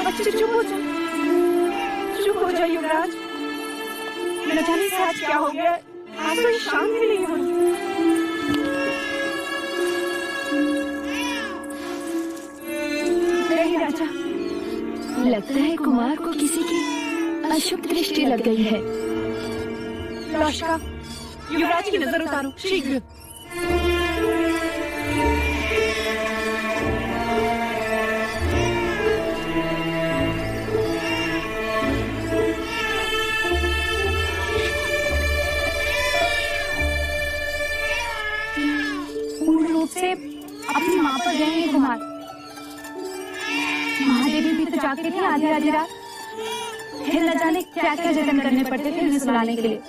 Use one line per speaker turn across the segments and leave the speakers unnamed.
बच्चे चुप हो जाओ, चुप हो जाओ युवराज। न जाने से आज क्या हो गया, आज तो शांत भी नहीं हो रही। नहीं राजा,
लगता है कुमार को किसी की अशुभ दृष्टि लग गई है।
लौशका, युवराज की नजर उतारो शीघ्र।
पूर्ण रूप से अपनी माँ पर गए हैं कुमार। महादेवी भी तो जाके थे आधी रात। फिर न जाने क्या क्या जतन करने पड़ते थे उन्हें सुलाने के लिए।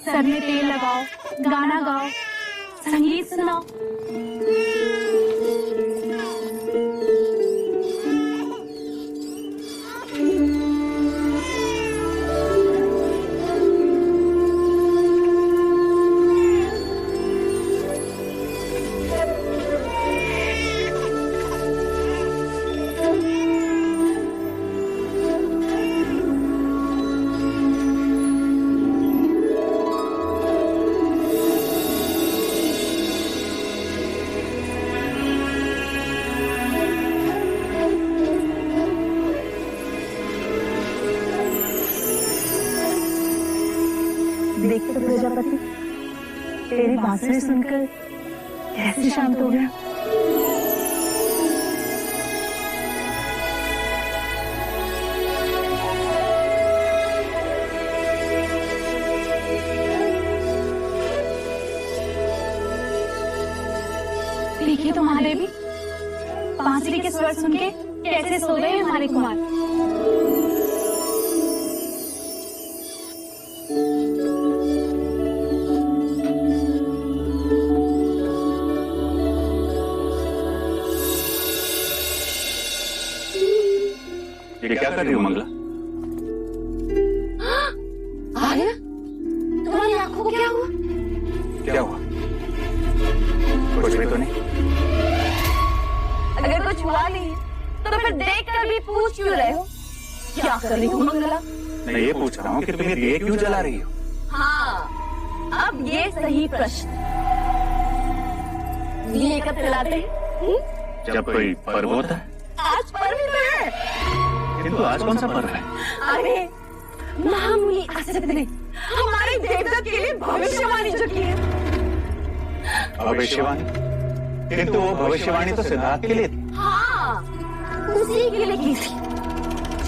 सर में तेल लगाओ, गाना गाओ, संगीत सुनाओ।
देखते तो प्रजापति, तेरी बांसुरी सुनकर कैसे शांत हो गया।
देखिए तो महादेवी, बांसुरी के स्वर सुन के कैसे सो गए हैं हमारे कुमार।
ये क्या कर रही हो मंगला?
आर्य, तुम्हारी आंखों को क्या हुआ?
क्या हुआ? कुछ भी तो नहीं।
अगर कुछ हुआ नहीं तो फिर देख कर भी पूछ क्यों रहे हो? क्या कर रही हो मंगला?
मैं ये पूछ रहा हूँ कि तुम्हें दिए क्यों जला रही हो?
हाँ, अब ये सही प्रश्न। दिए कब जलाते हैं?
जब कोई पर्व होता है।
आज पर्व तो है।
किंतु आज कौन सा पर्व है?
अरे महामुनि असित ने हमारे देवता के लिए भविष्यवाणी जो की है।
भविष्यवाणी? किंतु वो भविष्यवाणी तो सिद्धार्थ के लिए थी।
हाँ, उसी के लिए की थी।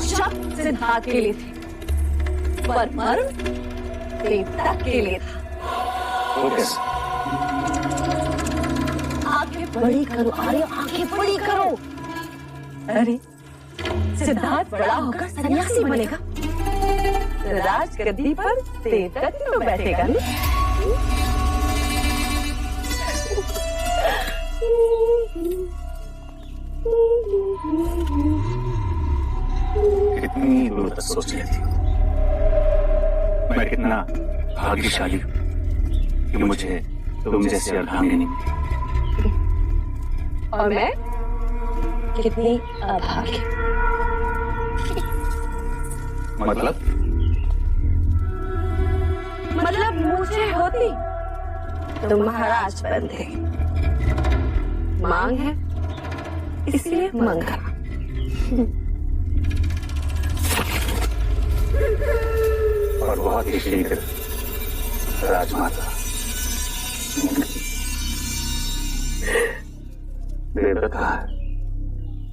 शब्द सिद्धार्थ के लिए थे, पर मर्म देवता के लिए था।
वो कैसे?
आंखें बड़ी करो आर्य, आंखें बड़ी करो। अरे सिद्धार्थ बड़ा होकर सन्यासी बनेगा, राजगद्दी पर देवदत्त में बैठेगा।
कितनी दूर तक सोच रही थी। मैं कितना भाग्यशाली हूँ कि मुझे तुम जैसी अर्धांगिनी मिली।
और मैं कितनी अभागी। मतलब मुझे होती तो महाराज बनते। मांग है इसलिए मंगा।
और बहुत ही शीघ्र राजमाता देवदत्त कहा है।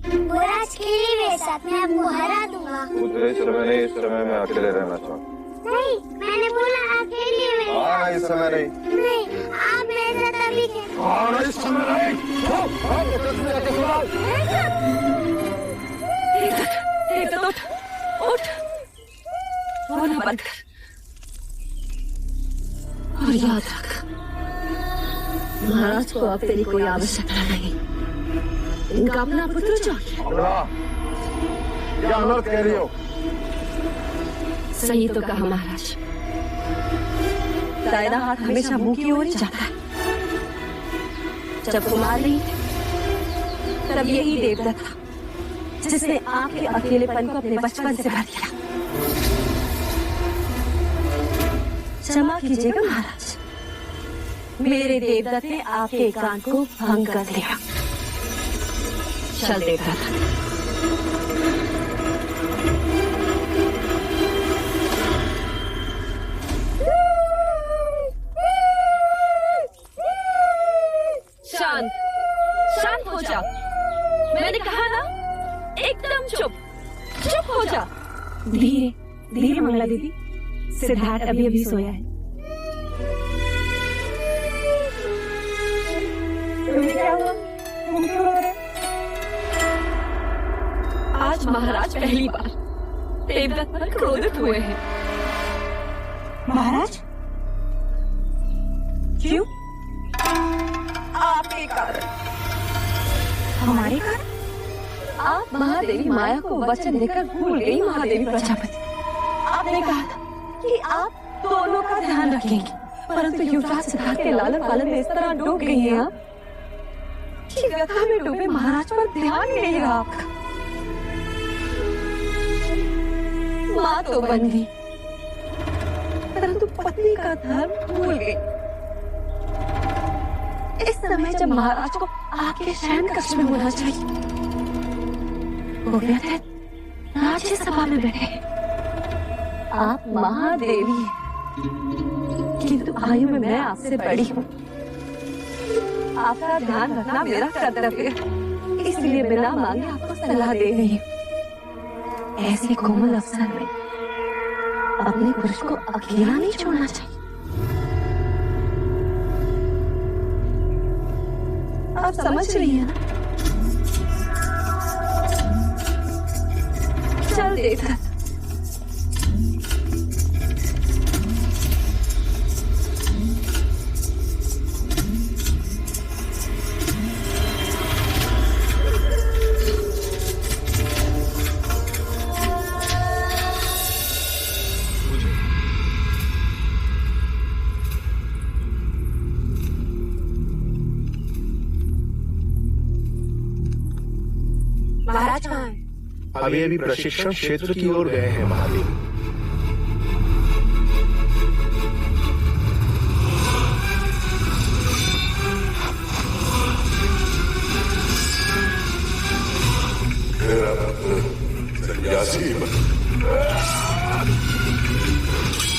युवराज खेलिए मेरे साथ, मैं आपको हरा दूंगा।
मुझे इस समय नहीं, इस समय मैं अकेले रहना चाहूँ।
नहीं, मैंने बोला आप खेलिए मेरे साथ।
इस समय नहीं।
नहीं, आप मेरे साथ अभी खेलिए।
इस समय नहीं।
देवदत्त, उठ, रोना बंद कर और याद रख, महाराज को अब तेरी कोई आवश्यकता नहीं। इनका अपना पुत्र चाहिए।
क्या अनर्थ कह रही हो?
सही तो कहा महाराज। दाहिना हाथ हमेशा मुंह की ओर ही जाता है। जब कुमार नहीं थे तब यही देवदत्त था, जिसने आपके अकेलेपन को अपने बचपन से भर दिया। क्षमा कीजिएगा महाराज, मेरे देवदत्त ने आपके एकांत को भंग कर दिया। चल देवदत्त। शांत शांत हो जा, मैंने कहा ना, एकदम चुप चुप हो जा।
धीरे धीरे मंगला दीदी, सिद्धार्थ अभी अभी सोया है।
क्या हुआ? तुम क्यों रो रहे? आज महाराज पहली बार देवदत्त पर क्रोधित हुए हैं।
महाराज
क्यों? आपके कारण।
हमारे कारण?
आप महादेवी माया को वचन देकर भूल गई महादेवी प्रजापति। आपने कहा था कि आप दोनों का ध्यान रखेंगे, परंतु युवराज सिद्धार्थ के लालन पालन में इस तरह डूब गई हैं आप कि व्यथा में डूबे महाराज पर ध्यान ही नहीं रहा आपका। माँ तो बन गई, परंतु पत्नी का धर्म भूल गई। इस समय जब महाराज को आपके शयन कक्ष में होना चाहिए, वो व्यथित राज्य सभा में बैठे। आप महादेवी हैं, किंतु आयु में मैं आपसे बड़ी हूँ। आपका ध्यान रखना मेरा कर्तव्य है, इसलिए बिना मांगे आपको सलाह दे रही हूँ। ऐसे कोमल अवसर में अपने पुरुष को अकेला नहीं छोड़ना चाहिए। आप समझ रही हैं ना? चल देखा। महाराज कहाँ हैं?
अभी अभी प्रशिक्षण क्षेत्र की ओर गए हैं महादेवी।
सन्यासी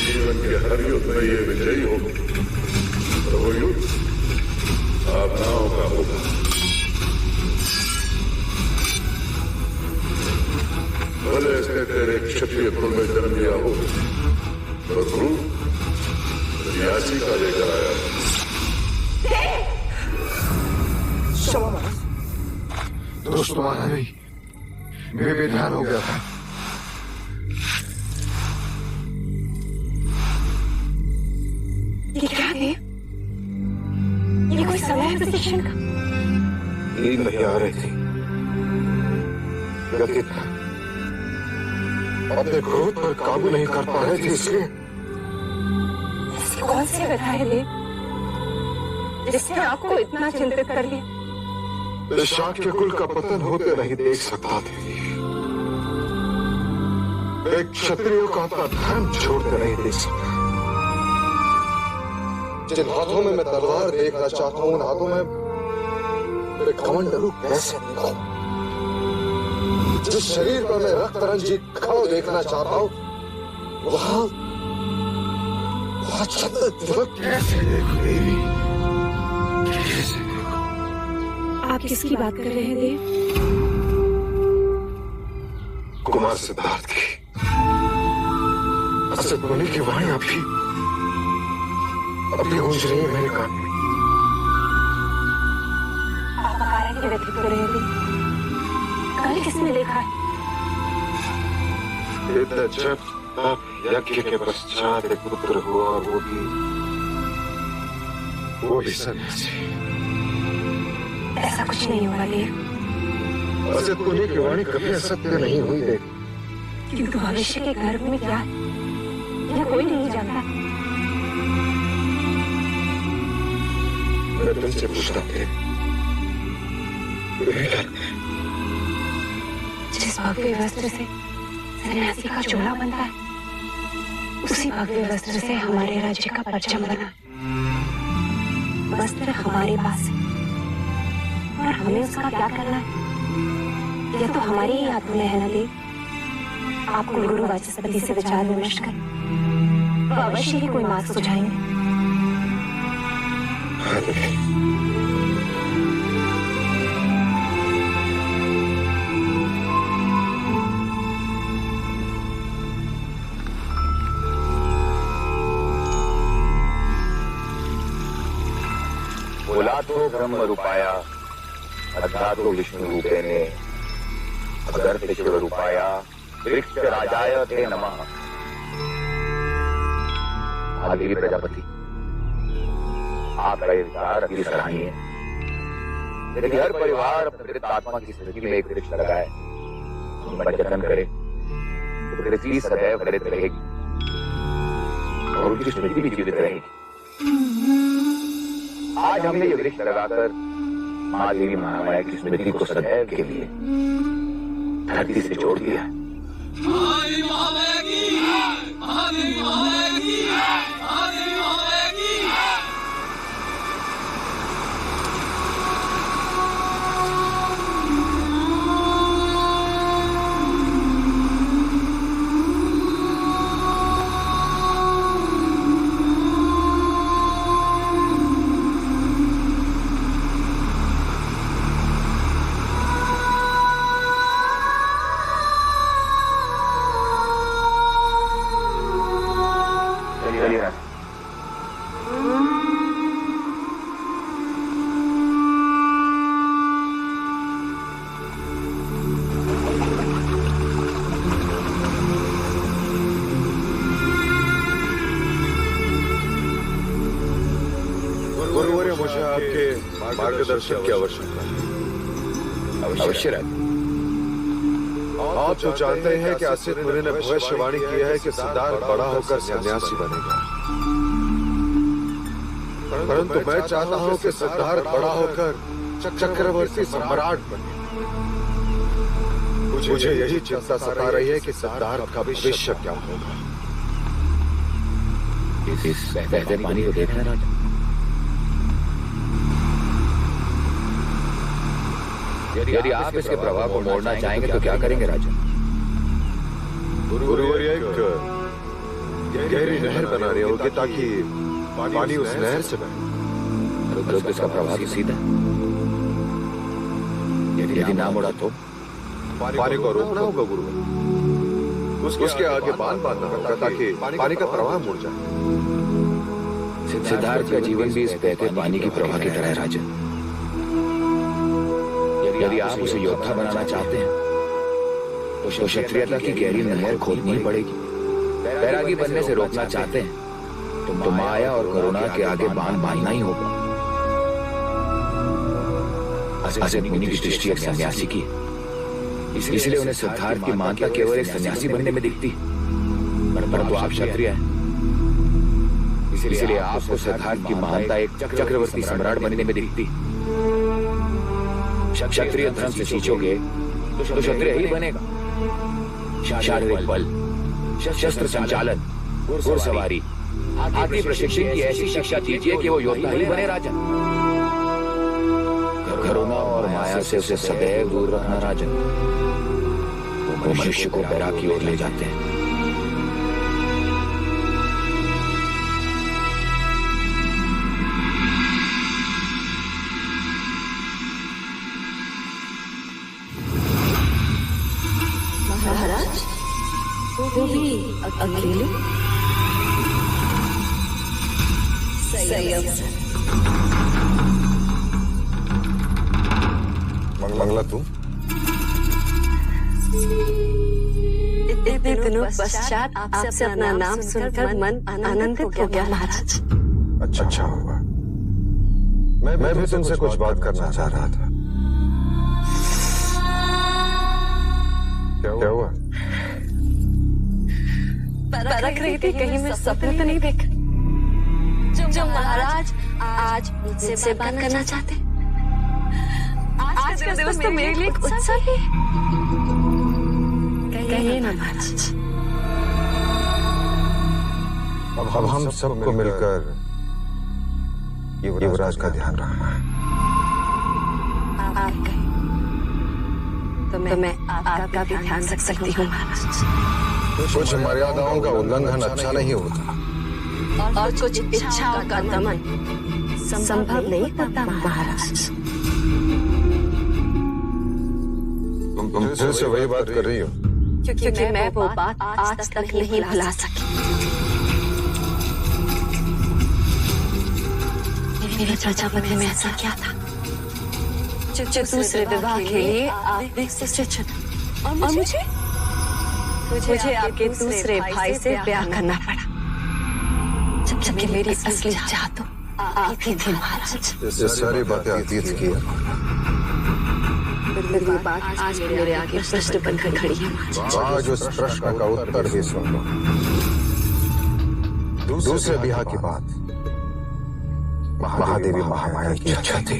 जीवन के हर युद्ध में ये विजयी हो, तो वो युद्ध भावनाओं का होगा। भले इसने तेरे क्षत्रिय कुल में जन्म लिया हो, तो गुरु सन्यासी का लेकर आया।
दोस्त तुम्हारा नहीं, मैं बेध्यान हो गया था।
ये क्या है? ये कोई समय है प्रशिक्षण का?
नींद नहीं आ रही थी, व्यथित था, अपने क्रोध पर काबू नहीं कर पा रहे थे, इसलिए।
ऐसी कौन सी व्यथा है देव, जिसने आपको इतना चिंतित कर लिया?
इस शाक्य कुल का पतन होते नहीं देख सकता थे। एक क्षत्रियो का अपना धर्म छोड़ते नहीं देख सकता। जिन हाथों में मैं तलवार देखना चाहता हूं, उन हाथों में एक कमंडलू कैसे दिखाऊं? जिस शरीर पर मैं रक्त रंजित घाव देखना चाहता हूं, वहां छत्र तिलक कैसे देखूं देवी? कैसे देखूं?
आप किसकी बात कर रहे हैं देव?
कुमार सिद्धार्थ की असत होने की वाणी अभी गूंज रही है मेरे कान में।
आप आकार के व्यथित हो रहे थे, कल किसने देखा है?
जब तब यज्ञ के पश्चात एक पुत्र हुआ, और वो भी सन्यासी।
ऐसा कुछ नहीं हुआ देव।
असत होने की वाणी कभी असत्य नहीं हुई देव।
किंतु भविष्य के गर्भ में क्या है, यह कोई नहीं जानता।
मैं तुमसे पूछता थे,
भव्य वस्त्र से सन्यासी का चोला बनता है, उसी भव्य वस्त्र से हमारे राज्य का परचम बना। वस्त्र हमारे पास है और हमें उसका क्या करना है, यह तो हमारी ही हाथ में है ना देव। आप गुरु वाचस्पति से विचार विमर्श करें, वो अवश्य ही कोई मार्ग सुझाएंगे।
तो ब्रह्म रूपाया अध्यात्म विष्णु रूपेणे अगर्त शिव रूपाया वृक्ष राजाय ते नमः। आदिवी प्रजापति, आपका ये विचार अति सराहनीय है। यदि हर परिवार अपने आत्मा की स्मृति में एक वृक्ष लगाए, उनका जतन करे, तो पृथ्वी सदैव हरित रहेगी और उनकी स्मृति भी जीवित रहेगी। आज हमने ये वृक्ष लगाकर माँ देवी महामाया की स्मृति को सदैव के लिए धरती से जोड़ दिया।
मुझे आपके मार्गदर्शन की आवश्यकता है।
अवश्य राजा।
आप तो जानते हैं कि असित मुनि ने भविष्यवाणी की है कि सिद्धार्थ बड़ा होकर सन्यासी बनेगा, परंतु मैं चाहता हूं कि सिद्धार्थ बड़ा होकर चक्रवर्ती सम्राट बने। मुझे यही चिंता सता रही है कि सिद्धार्थ का भविष्य क्या होगा।
इस बहते पानी को देखना राजा। यदि आप इसके प्रभाव को मोड़ना चाहेंगे तो क्या करेंगे राजा?
गुरुवर्य एक गहरी नहर बना रही होगी ताकि पानी उस नहर से बहे।
रुद्र इसका प्रभाव सीधा, यदि ना मुड़ा तो
पानी को रोकना होगा गुरु। उसके आगे बांध बांधना होगा ताकि पानी का प्रवाह मुड़ जाए।
सिद्धार्थ का जीवन भी इस बहते पानी की प्रवाह की तरह है राजा। यदि आप उसे योद्धा बनाना चाहते हैं तो क्षत्रियता की गहरी नहर खोदनी ही पड़ेगी। बैरागी बनने से रोकना चाहते हैं तो माया और करुणा के आगे बांध बांधना ही होगा। असित मुनि की दृष्टि एक सन्यासी की, इसलिए उन्हें सिद्धार्थ की मान्यता केवल एक सन्यासी बनने में दिखती, परंतु आप क्षत्रिय हैं, इसलिए आपको सिद्धार्थ की महानता एक चक्रवर्ती सम्राट बनने में दिखती। क्षत्रिय धर्म से सींचोगे तो क्षत्रिय ही बनेगा। शारीरिक बल, शस्त्र संचालन, घुड़सवारी, हाथी प्रशिक्षण की ऐसी शिक्षा दीजिए कि वो योद्धा ही बने राजा। करुणा और माया से उसे सदैव दूर रखना राजा। वो मनुष्य को बैराग की ओर ले जाते हैं।
महाराज, वो भी अकेले? सही अवसर।
मंगला तू
इतने दिनों पश्चात आपसे अपना नाम सुनकर मन आनंदित हो गया महाराज।
अच्छा हुआ। मैं भी तुमसे कुछ बात करना चाह रहा था। क्या हुआ?
परख रही थी कहीं मैं सपने तो नहीं देख जो महाराज आज मुझसे बात करना चाहते। आज का दिवस तो मेरे लिए एक उत्सव है। कहिए ना महाराज।
अब हम सबको मिलकर युवराज का ध्यान रखना है।
तो मैं आपका भी ध्यान रख सकती हूँ महाराज।
कुछ मर्यादाओं का उल्लंघन अच्छा नहीं होता
और कुछ इच्छाओं का दमन संभव नहीं होता महाराज।
तुम फिर से वही बात कर रही हो?
क्योंकि मैं वो बात आज तक नहीं भुला सकी। मेरे प्रजापति में ऐसा क्या था जो दूसरे विवाह के लिए आपने से चुना और मुझे आपके दूसरे भाई से ब्याह करना पड़ा, जबकि मेरी असली चाह तो आप ही थे महाराज।
ये सारी बातें अतीत की है।
ये बात आज मेरे आगे प्रश्न बनकर खड़ी है महाराज।
आज उस प्रश्न का उत्तर भी सुन लो। दूसरे ब्याह की बात महादेवी महामाया की इच्छा थी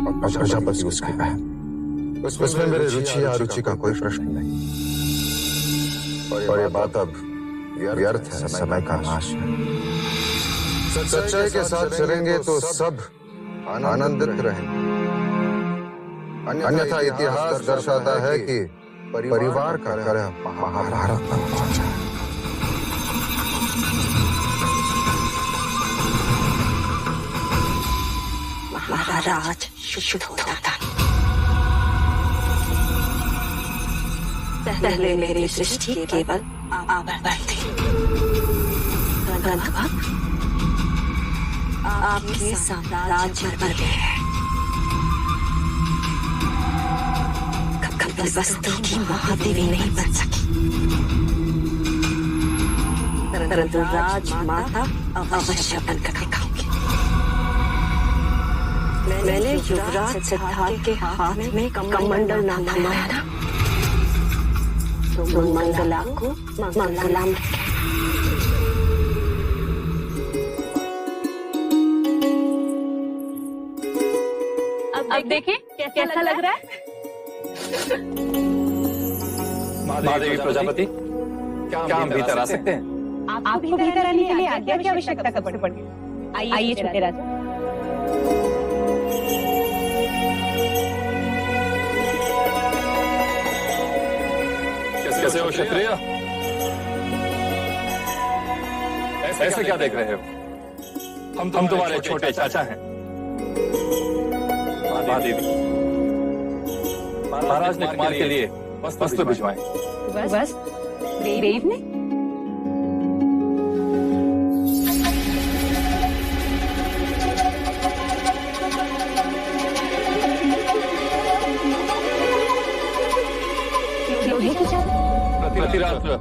और प्रजापति उसकी बहन। उसमें मेरे रुचि या अरुचि का कोई प्रश्न नहीं और ये बात अब व्यर्थ है, समय का नाश है। सच्चाई के साथ चलेंगे तो सब आनंदित रहेंगे, अन्यथा इतिहास दर्शाता है कि परिवार का कलह महाभारत तक पहुंचा।
महाराज शुद्धोधन, पहले मेरी सृष्टि केवल आभरण थी, आपके साम्राज्य पर है कभी वस्तु की महादेवी नहीं बन सकी, परंतु राजमाता अवश्य बनकर दिखाऊंगी। मैंने युवराज सिद्धार्थ के हाथ में कमंडल ना थमाया ना, तो मंगला को मंगला में
अब देखिए कैसा लग रहा है।
महादेवी प्रजापति, क्या हम भीतर आ सकते हैं?
आपको भीतर आने के लिए आज्ञा की आवश्यकता कब से पड़ी? आइए छोटे राजा।
कैसे हो क्षत्रिय? ऐसे क्या देख रहे हो? हम तुम्हारे छोटे चाचा हैं। महादेवी, महाराज ने तुम्हारे के लिए वस्त्र भिजवाए।
बस देव ने?
प्रति रात्र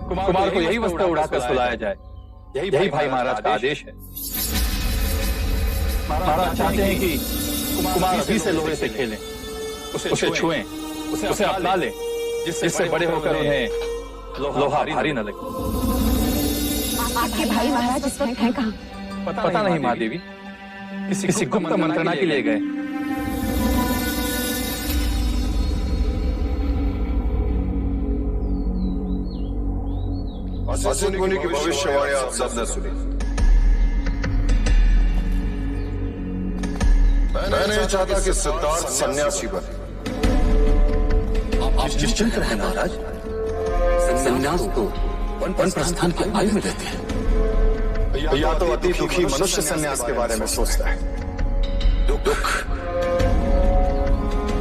कुमार को यही वस्त्र उड़ाकर सुलाया जाए, यही भाई महाराज का आदेश है। महाराज चाहते हैं कि कुमार अभी से लोहे से खेलें, उसे छुएं, उसे अपना लें, जिससे बड़े होकर उन्हें लोहा भारी न लगे।
आपके भाई महाराज इस वक्त हैं कहाँ?
पता नहीं महादेवी, किसी गुप्त मंत्रणा के लिए गए।
असित मुनि की भविष्यवाणी आप सबने सुनी। मैं नहीं चाहता कि सिद्धार्थ सन्यासी बने।
आप निश्चिंत रहें महाराज, संन्यास तो वन प्रस्थान की आयु में रहते हैं।
या तो अति दुखी मनुष्य सन्यास के बारे में सोचता है।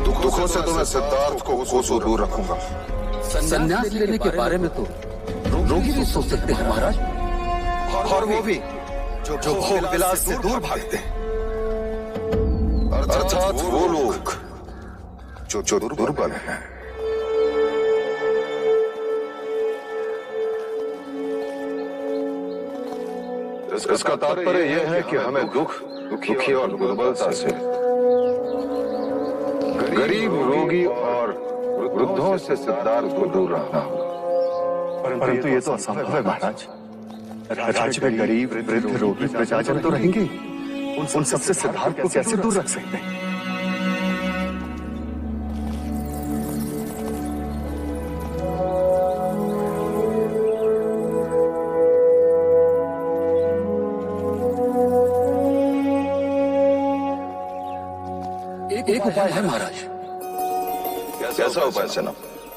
दुखों से तो मैं सिद्धार्थ को कोसों दूर रखूंगा।
संन्यास लेने के बारे में तो रोगी भी सोच सकते हैं महाराज,
और वो भी जो भोग विलास से दूर भागते हैं, अर्थात वो लोग जो दुर्बल हैं। इसका तात्पर्य यह है कि हमें दुखी और दुर्बलता से, गरीब, रोगी और वृद्धों से सिद्धार्थ को दूर रखना होगा।
परंतु ये तो असंभव है महाराज। राज्य में गरीब, वृद्ध, रोगी प्रजाजन तो रहेंगे, उन सबसे सिद्धार्थ को कैसे दूर रख सकते हैं?
एक उपाय है महाराज।
कैसा उपाय सेना?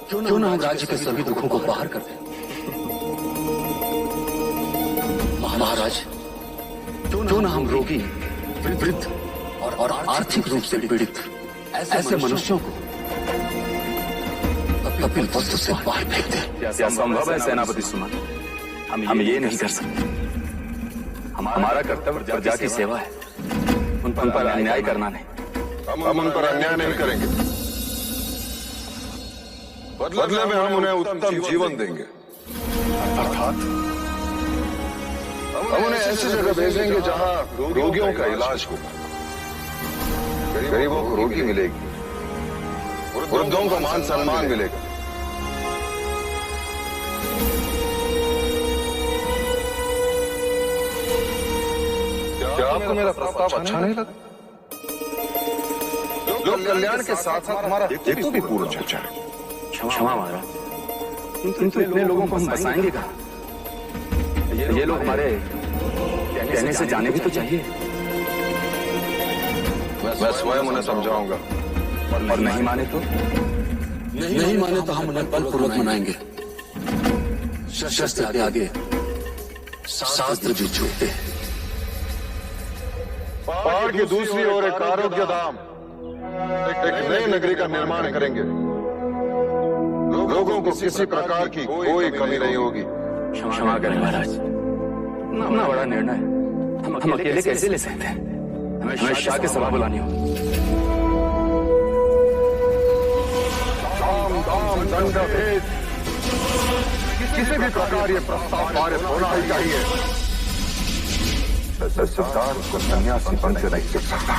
क्यों ना हम राज्य के सभी दुखों को बाहर कर दें। महाराज, क्यों ना हम रोगी, वृद्ध और आर्थिक रूप से पीड़ित ऐसे मनुष्यों को कपिल वस्तु से बाहर फेंक दें।
क्या संभव है सेनापति सुमन? हम ये नहीं कर सकते। हमारा कर्तव्य प्रजा की सेवा है, उन पर अन्याय करना नहीं।
हम उन पर अन्याय नहीं करेंगे, बदले में हम उन्हें उत्तम जीवन देंगे।
अर्थात
हम उन्हें ऐसी जगह भेजेंगे जहां रोगियों का इलाज होगा, गरीबों को रोटी मिलेगी, वृद्धों को मान सम्मान मिलेगा। क्या आपको मेरा प्रस्ताव अच्छा नहीं लगा? लोक कल्याण के साथ साथ हमारा हेतु भी पूर्ण हो जाए।
क्षमा महाराज, किंतु इतने लोगों को हम बसाएंगे कहाँ? ये लोग हमारे कहने से जाने भी तो चाहिए।
मैं स्वयं उन्हें समझाऊंगा।
और नहीं माने तो?
नहीं माने तो हम उन्हें बलपूर्वक मनाएंगे। शस्त्र के आगे शास्त्र भी झुकते हैं।
पहाड़ की दूसरी ओर एक आरोग्य धाम, एक नई नगरी का निर्माण करेंगे। लोगों को किसी प्रकार की कोई कमी नहीं होगी।
क्षमा करें महाराज, इतना बड़ा निर्णय हम अकेले कैसे ले सकते हैं? हमें शाह की सभा बुलानी होगी।
साम दाम दंड भेद, किसी भी प्रकार ये प्रस्ताव पारित होना ही चाहिए। सिद्धार्थ को सन्यासी बन के नहीं टिक सकता।